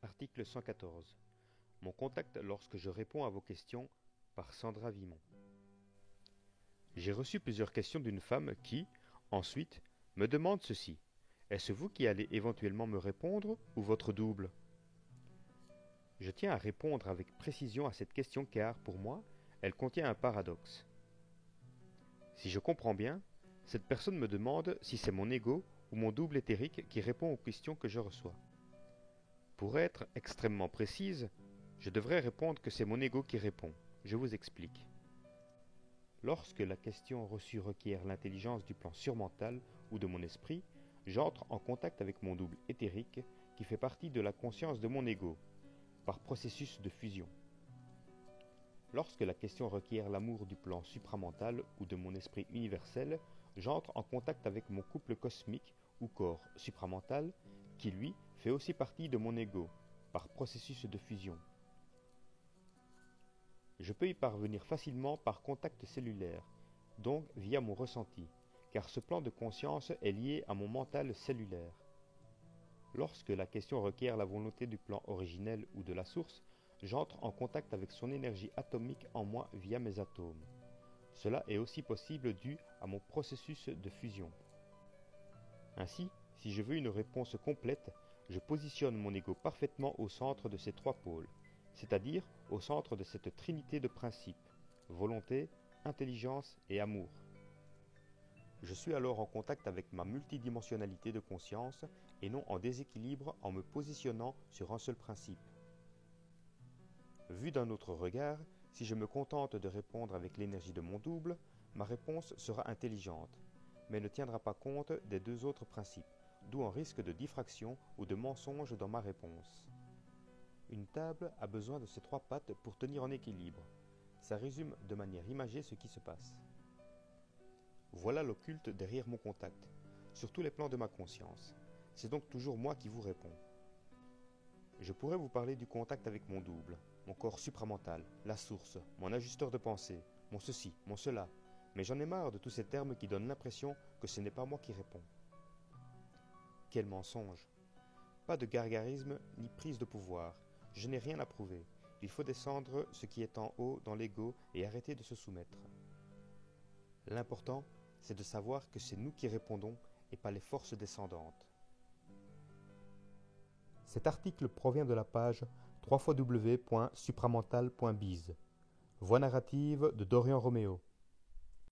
Article 114. Mon contact lorsque je réponds à vos questions par Sandra Vimont. J'ai reçu plusieurs questions d'une femme qui, ensuite, me demande ceci. Est-ce vous qui allez éventuellement me répondre ou votre double? Je tiens à répondre avec précision à cette question car, pour moi, elle contient un paradoxe. Si je comprends bien, cette personne me demande si c'est mon ego ou mon double éthérique qui répond aux questions que je reçois. Pour être extrêmement précise, je devrais répondre que c'est mon ego qui répond. Je vous explique. Lorsque la question reçue requiert l'intelligence du plan surmental ou de mon esprit, j'entre en contact avec mon double éthérique qui fait partie de la conscience de mon ego, par processus de fusion. Lorsque la question requiert l'amour du plan supramental ou de mon esprit universel, j'entre en contact avec mon couple cosmique ou corps supramental qui, lui, fait aussi partie de mon ego, par processus de fusion. Je peux y parvenir facilement par contact cellulaire, donc via mon ressenti, car ce plan de conscience est lié à mon mental cellulaire. Lorsque la question requiert la volonté du plan originel ou de la source, j'entre en contact avec son énergie atomique en moi via mes atomes. Cela est aussi possible dû à mon processus de fusion. Ainsi, si je veux une réponse complète, je positionne mon ego parfaitement au centre de ces trois pôles, c'est-à-dire au centre de cette trinité de principes, volonté, intelligence et amour. Je suis alors en contact avec ma multidimensionnalité de conscience et non en déséquilibre en me positionnant sur un seul principe. Vu d'un autre regard, si je me contente de répondre avec l'énergie de mon double, ma réponse sera intelligente, mais ne tiendra pas compte des deux autres principes, d'où un risque de diffraction ou de mensonge dans ma réponse. Une table a besoin de ses trois pattes pour tenir en équilibre. Ça résume de manière imagée ce qui se passe. Voilà l'occulte derrière mon contact, sur tous les plans de ma conscience. C'est donc toujours moi qui vous réponds. Je pourrais vous parler du contact avec mon double, mon corps supramental, la source, mon ajusteur de pensée, mon ceci, mon cela, mais j'en ai marre de tous ces termes qui donnent l'impression que ce n'est pas moi qui réponds. Quel mensonge! Pas de gargarisme ni prise de pouvoir. Je n'ai rien à prouver. Il faut descendre ce qui est en haut dans l'ego et arrêter de se soumettre. L'important, c'est de savoir que c'est nous qui répondons et pas les forces descendantes. Cet article provient de la page www.supramental.biz. Voix narrative de Dorian Roméo.